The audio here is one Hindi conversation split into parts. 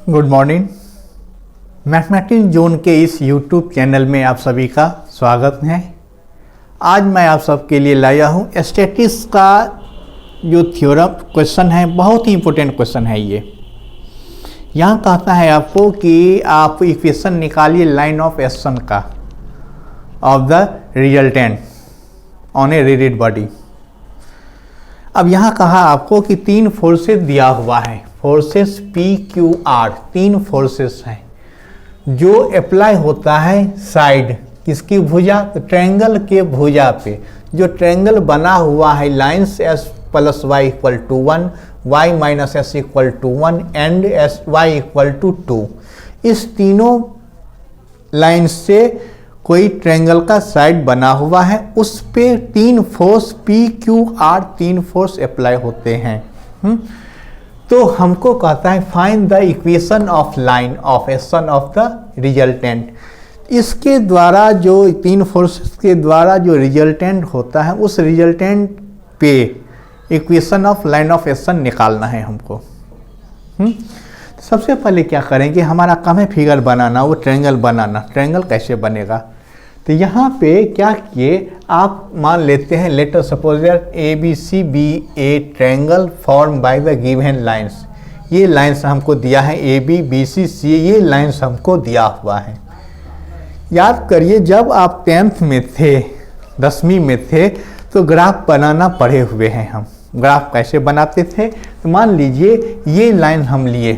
Good morning. मैथमेटिक्स जोन के इस यूट्यूब चैनल में आप सभी का स्वागत है। आज मैं आप सबके लिए लाया हूँ स्टैटिस्टिक्स का जो थ्योरम क्वेश्चन है, बहुत ही इंपॉर्टेंट क्वेश्चन है ये। यहाँ कहता है आपको कि आप इक्वेशन निकालिए लाइन ऑफ एक्शन का of the resultant on a rigid body. अब यहाँ कहा आपको कि तीन फोर्सेस दिया हुआ है, फोर्सेस पी क्यू आर, तीन फोर्सेस हैं जो अप्लाई होता है साइड किसकी भुजा, तो ट्रायंगल के भुजा पे जो ट्रायंगल बना हुआ है lines S plus Y equal to 1, Y minus S equal to 1 and S Y equal to 2। इस तीनों लाइन से कोई ट्रायंगल का साइड बना हुआ है, उस पे तीन फोर्स पी क्यू आर, तीन फोर्स अप्लाई होते हैं। तो हमको कहता है find the equation of line of action of the resultant. इसके द्वारा जो तीन फोर्सेस के द्वारा जो रिजल्टेंट होता है उस रिजल्टेंट पे equation of line of action निकालना है हमको। सबसे पहले क्या करेंगे, हमारा काम है फिगर बनाना, वो ट्रायंगल बनाना। ट्रायंगल कैसे बनेगा, तो यहाँ पे क्या किए, आप मान लेते हैं let us suppose that A B C B A triangle form by the given lines. ये लाइंस हमको दिया है ए बी बी सी सी, ये लाइंस हमको दिया हुआ है। याद करिए जब आप 10th में थे, 10वीं में थे, तो ग्राफ बनाना पढ़े हुए हैं हम। ग्राफ कैसे बनाते थे, तो मान लीजिए ये लाइन हम लिए,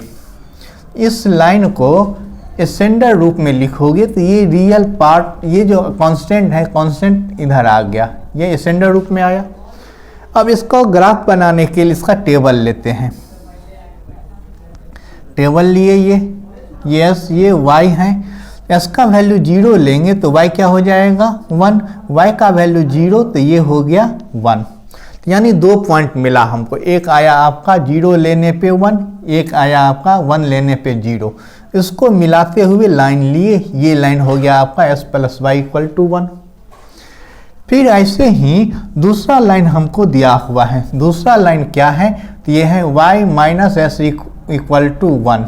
इस लाइन को स्टैंडर्ड रूप में लिखोगे तो ये रियल पार्ट, ये जो कांस्टेंट है, कांस्टेंट इधर आ गया, ये स्टैंडर्ड रूप में आया। अब इसको ग्राफ बनाने के लिए इसका टेबल लेते हैं। टेबल लिए ये y है, s का वैल्यू 0 लेंगे तो y क्या हो जाएगा 1, y का वैल्यू 0 तो ये हो गया 1। यानी 2 पॉइंट मिला हमको, एक आया आपका 0 लेने पे 1, एक आया आपका 1 लेने पे 0। इसको मिलाते हुए लाइन लिए, ये लाइन हो गया आपका s plus Y equal to 1। फिर ऐसे ही दूसरा लाइन हमको दिया हुआ है। दूसरा लाइन क्या है, तो ये है y minus S equal to 1।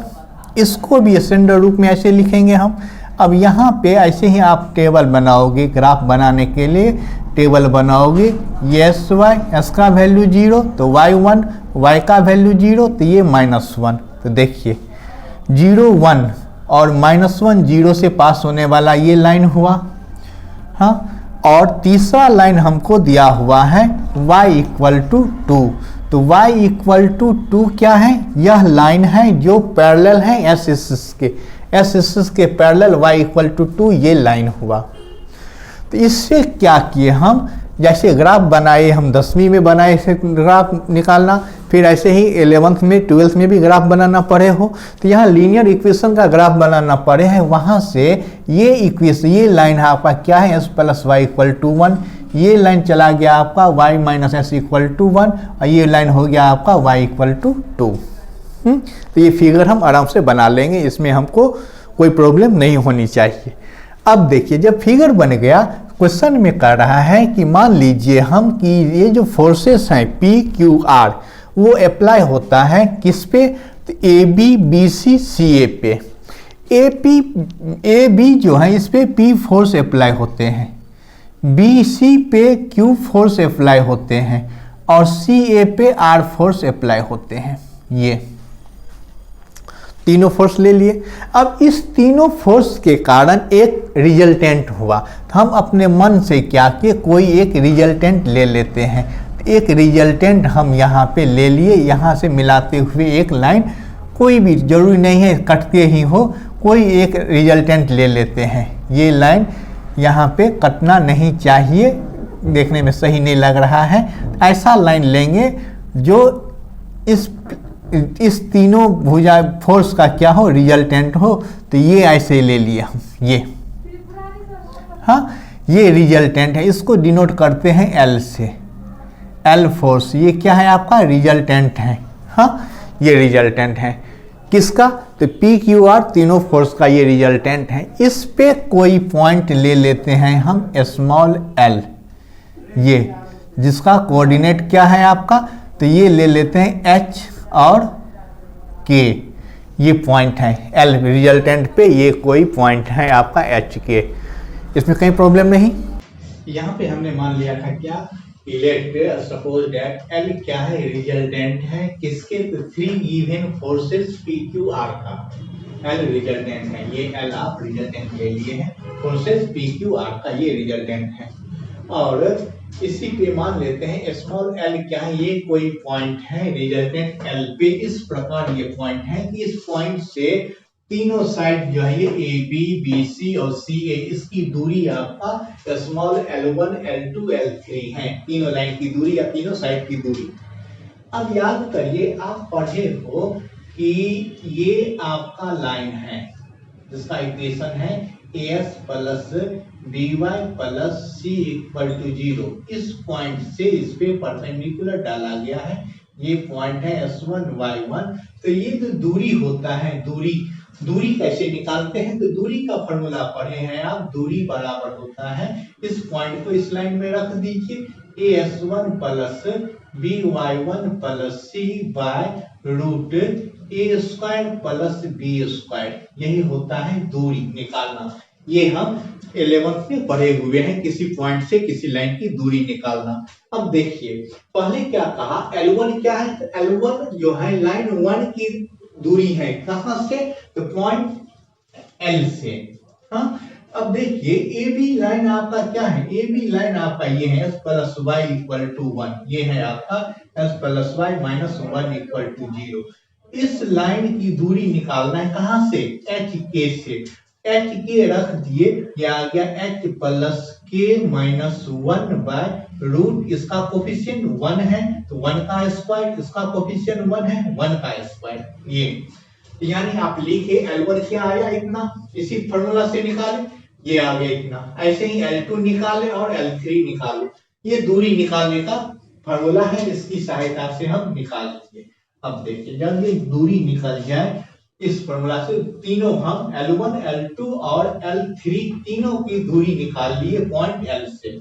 इसको भी स्टैंडर्ड रूप में ऐसे लिखेंगे हम। अब यहाँ पे ऐसे ही आप टेबल बनाओगे, ग्राफ बनाने के लिए टेबल बनाओगे, ये एस वाई, एस का वैल्यू 0 तो y 1, y का वैल्यू 0 तो ये -1। तो देखिए 0 1 और -1 0 से पास होने वाला ये लाइन हुआ। हाँ, और तीसरा लाइन हमको दिया हुआ है y इक्वल टू 2। तो y इक्वल टू 2 क्या है, यह लाइन है जो पैरेलल है एस के पैरेलल y इक्वल टू 2, ये लाइन हुआ। तो इससे क्या किए हम, जैसे ग्राफ बनाए हम 10वीं में बनाए से ग्राफ निकालना, फिर ऐसे ही 11th में 12th में भी ग्राफ बनाना पड़े हो, तो यहाँ लीनियर इक्वेशन का ग्राफ बनाना पड़े हैं। वहाँ से ये इक्वेशन, ये लाइन है आपका क्या है, s plus Y equal to 1, ये लाइन चला गया आपका y minus S equal to 1, और ये लाइन हो गया आपका y इक्वल टू 2। तो ये फिगर हम आराम से बना लेंगे, इसमें हमको कोई प्रॉब्लम नहीं होनी चाहिए। अब देखिए जब फिगर बन गया, क्वेश्चन में कर रहा है कि मान लीजिए हम कि ये जो फोर्सेस हैं पी क्यू आर, वो अप्लाई होता है किस पे, तो ए बी बी सी सी ए पे। ए बी जो है इस पे पी फोर्स अप्लाई होते हैं, बी सी पे क्यू फोर्स अप्लाई होते हैं, और सी ए पे आर फोर्स अप्लाई होते हैं। ये तीनों फोर्स ले लिए। अब इस तीनों फोर्स के कारण एक रिजल्टेंट हुआ, तो हम अपने मन से क्या किए, कोई एक रिजल्टेंट ले लेते हैं। एक रिजल्टेंट हम यहाँ पे ले लिए, यहाँ से मिलाते हुए एक लाइन, कोई भी जरूरी नहीं है कटते ही हो, कोई एक रिजल्टेंट ले लेते हैं। ये लाइन यहाँ पे कटना नहीं चाहिए, देखने में सही नहीं लग रहा है। ऐसा लाइन लेंगे जो इस तीनों भुजा फोर्स का क्या हो, रिजल्टेंट हो। तो ये ऐसे ले लिए हम, ये हाँ, ये रिजल्टेंट है, इसको डिनोट करते हैं L से। L फोर्स ये क्या है आपका, रिजल्टेंट है। हाँ, ये रिजल्टेंट है किसका, तो पी क्यू आर तीनों फोर्स का ये रिजल्टेंट है। इस पे कोई पॉइंट ले लेते हैं हम स्मॉल l, ये जिसका कोऑर्डिनेट क्या है आपका, तो ये ले लेते हैं h और k। ये पॉइंट है एल रिजल्टेंट पे, ये कोई पॉइंट है आपका एच के, इसमें कहीं प्रॉब्लम नहीं। यहाँ पे हमने मान लिया था क्या, लेट सपोज दैट एल क्या है, रिजल्टेंट है किसके, तो 3 even forces P Q R का एल रिजल्टेंट है, ये एल आप रिजल्टेंट ले लिए हैं, फोर्सेस पी क्यू आर का ये रिजल्टेंट है। और इसी पे मान लेते हैं स्मॉल एल क्या है, ये कोई पॉइंट है रिजल्टेंट एल पे, इस प्रकार ये पॉइंट है कि इस पॉइंट से तीनों साइड जो है ये ए बी बी सी और सी ए, इसकी दूरी आपका स्मॉल L1 L2 L3 है, तीनों लाइन की दूरी या तीनों साइड की दूरी। अब याद करिए आप पढ़े हो कि ये आपका लाइन है जिसका इक्वेशन है as plus dy plus C equal to 0, इस पॉइंट से इस पे परपेंडिकुलर डाला गया है, ये पॉइंट है S1 Y1। तो ये जो दूरी होता है, दूरी कैसे निकालते हैं, तो दूरी का फॉर्मूला पढ़े हैं आप, दूरी बराबर होता है, इस पॉइंट को इस लाइन में रख दीजिए as1 plus by1 plus C by root A square plus B square, यही होता है दूरी निकालना। ये हम 11th में पढ़े हुए हैं, किसी पॉइंट से किसी लाइन की दूरी निकालना। अब देखिए पहले क्या कहा, L1 क्या है, तो L1 जो है लाइन 1 की दूरी है, कहां से, तो पॉइंट L से। हाँ अब देखिए ए बी लाइन आपका क्या है, ए बी लाइन आपका ये है s plus Y equal to 1, ये है आपका s plus Y minus 1 equal to 0। इस लाइन की दूरी निकालना है कहां से, एच के से, एच के रख दिए, ये आ गया एच प्लस के माइनस 1 बाय रूट, इसका कोफिशिएंट 1 है तो 1 का स्क्वायर, इसका कोफिशिएंट 1 है 1 का स्क्वायर, ये यानी आप लिखे L1 क्या आया इतना, इसी फार्मूला से निकाले, ये आ गया इतना। ऐसे ही L2 निकाले और L3 निकाले, ये दूरी निकालने का फार्मूला है, इसकी सहायता से हम निकाल लेंगे। अब देखिए जब ये दूरी निकल जाए इस फार्मूला से, तीनों हम L1 L2 और L3 तीनों की दूरी निकाल लिए पॉइंट L से।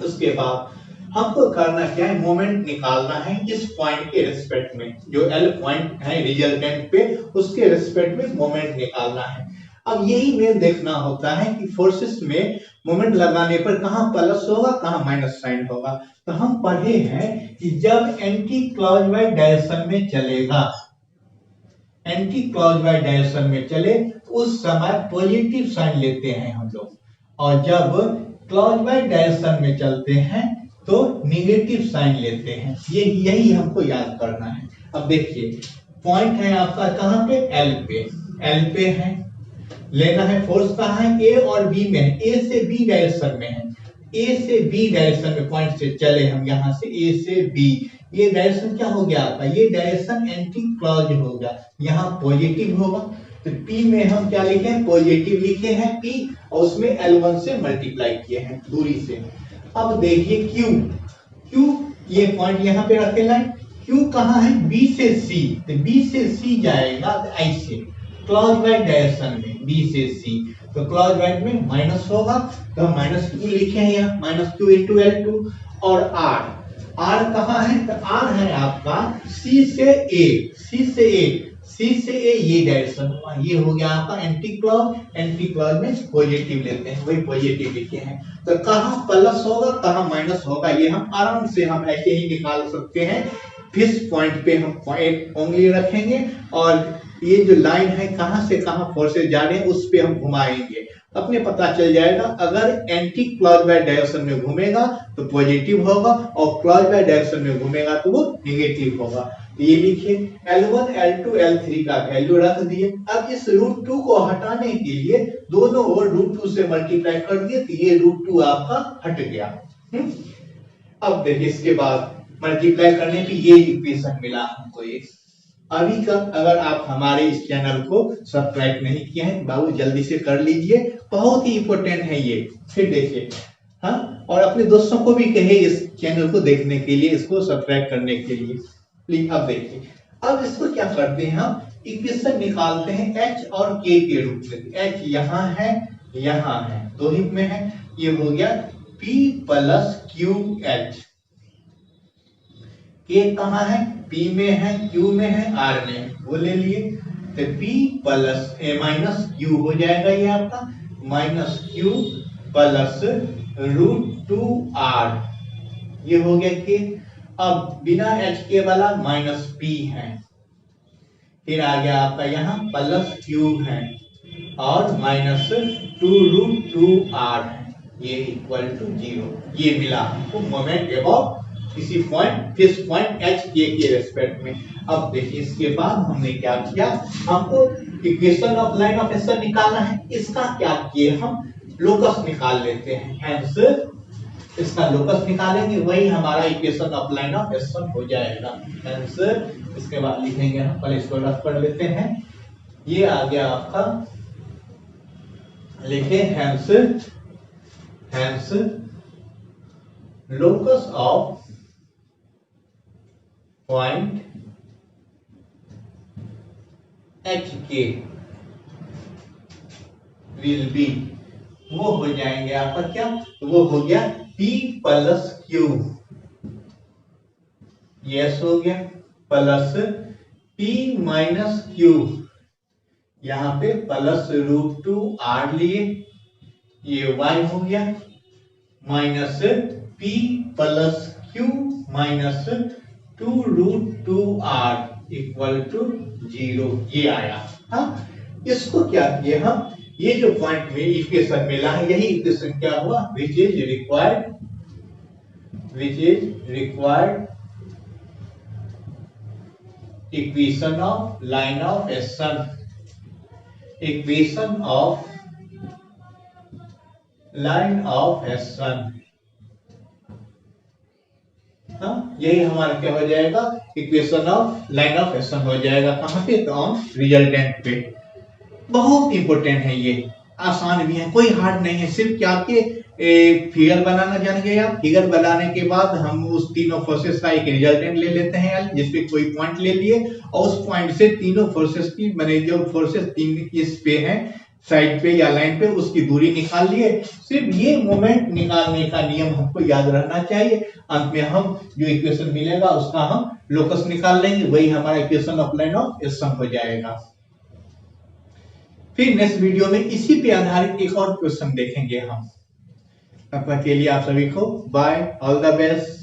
उसके बाद हमको करना क्या है, मोमेंट निकालना है इस पॉइंट के रिस्पेक्ट में, जो L पॉइंट है रिजल्टेंट पे, उसके रिस्पेक्ट में मोमेंट निकालना है। अब यही में देखना होता है कि फोर्सेस में मोमेंट लगाने पर कहां प्लस होगा कहां माइनस साइन होगा। तो हम पढ़े हैं कि जब एंटी क्लॉकवाइज डायरेक्शन में चलेगा, एंटी क्लॉकवाइज डायरेक्शन में चले तो उस समय पॉजिटिव साइन लेते हैं हम लोग, और जब क्लॉकवाइज डायरेक्शन में चलते हैं तो नेगेटिव साइन लेते हैं, ये यही हमको याद करना है। अब देखिए पॉइंट है आपका कहां पे, एल पे है, लेना है फोर्स कहां है, ए और बी में है, ए से बी डायरेक्शन में है, ए से बी डायरेक्शन में पॉइंट से चले हम, यहां से ए से बी, ये डायरेक्शन क्या हो गया आपका, ये डायरेक्शन एंटी क्लॉज हो गया, यहाँ पॉजिटिव होगा, तो P में हम क्या लिखे हैं, पॉजिटिव लिखे हैं P, और उसमें L1 से मल्टीप्लाई किए हैं दूरी से। अब देखिए Q ये पॉइंट यहाँ पे रखे लाइन, Q कहाँ है, B से C, तो B से C जाएगा तो ऐसे क्लॉकवाइज डायरेक्शन में B से C, तो क्लॉकवाइज में माइनस होगा, तो हम माइनस Q लिखे हैं यहाँ, माइनस Q इंटू L2। और R कहाँ है, तो R है आपका C से A, ये डायरेक्शन हुआ, ये हो गया आपका एंटी क्लॉज में पॉजिटिव लेते हैं, वही पॉजिटिव लिखे हैं। तो कहां प्लस होगा कहां माइनस होगा, ये हम आराम से हम ऐसे ही निकाल सकते हैं। फिश पॉइंट पे हम पॉइंट उंगली रखेंगे और ये जो लाइन है कहां से कहां फोर्सेस जा रहे हैं उस पे हम घुमाएंगे, अपने पता चल जाएगा। अगर एंटी क्लॉकवाइज डायरेक्शन में घूमेगा तो पॉजिटिव होगा, और क्लॉकवाइज डायरेक्शन में घूमेगा तो वो नेगेटिव होगा। तो ये लिखिए L1 L2 L3 का वैल्यू रख दिए। अब इस √2 को हटाने के लिए दोनों ओर √2 से मल्टीप्लाई कर दिए, तो ये √2 आपका हट गया। अब देखिए इसके बाद मल्टीप्लाई करने पे ये इक्वेशन मिला हमको। ये अभी का अगर आप हमारे इस चैनल को सब्सक्राइब नहीं किए हैं बाबू जल्दी से कर लीजिए, बहुत ही इंपॉर्टेंट है ये। फिर देखिए हाँ, और अपने दोस्तों को भी कहे इस चैनल को देखने के लिए, इसको सब्सक्राइब करने के लिए। अब देखिए अब इसको क्या करते हैं, हम इक्वेशन निकालते हैं H और K के रूप में। H यहाँ है, दो ही में है, ये हो गया P प्लस QH, के कहाँ है, P में है, Q में है, R में है, वो ले लिए। तो P प्लस ए माइनस Q हो जाएगा ये आपका, माइनस Q प्लस √2R, ये हो गया के। अब बिना H के वाला माइनस P है, फिर आ गया आपका यहाँ प्लस Q है और माइनस 2√2R है, ये इक्वल टू 0। ये मिला हमको मोमेंट अबव किसी पॉइंट, किस पॉइंट H के रेस्पेक्ट में। अब देखिए इसके बाद हमने क्या किया, हमको equation of line of action निकालना है। इसका क्या किए हम, लोकस निकाल लेते हैं, हेंस इसका लोकस निकालेंगे, वही हमारा equation of line of action हो जाएगा। हेंस इसके बाद लिखेंगे हम, पहले इसको रफ कर लेते हैं। ये आ गया आपका, लिखे hence locus of point H के विल बी, वो हो जाएंगे आपका क्या, वो हो गया P प्लस Q, यस हो गया, प्लस P माइनस Q, यहाँ पे प्लस √2R लिए, ये Y हो गया, minus P plus Q minus 2√2R equal to 0, ये आया। हाँ, इसको क्या किए हम, ये जो पॉइंट में इक्वेशन मिला है, यही इक्वेशन क्या हुआ, which is required equation of line of action, equation of line of action. हाँ, यही हमारा क्या हो जाएगा, equation of line of action हो जाएगा। कहाँ पे, तो ऑन रिजल्टेंट पे। बहुत इंपॉर्टेंट है ये, आसान भी है, कोई हार्ड नहीं है, सिर्फ क्या आपके फिगर बनाना जान गए आप। फिगर बनाने के बाद हम उस तीनों फोर्सेस का एक रिजल्टेंट ले लेते हैं, जिसपे कोई पॉइंट ले लिए और उस पॉइंट से तीनों फोर्सेस की, मैंने जो फोर्सेस तीन इस पे हैं साइड पे या लाइन पे, उसकी दूरी निकाल लिए। सिर्फ ये मोमेंट निकालने का नियम हमको याद रहना चाहिए। अंत में हम जो इक्वेशन मिलेगा उसका हम लोकस निकाल लेंगे, वही हमारा equation of line of action हो जाएगा। फिर नेक्स्ट वीडियो में इसी पे आधारित एक और क्वेश्चन देखेंगे हम। तब तक के लिए आप सभी को बाय, ऑल द बेस्ट।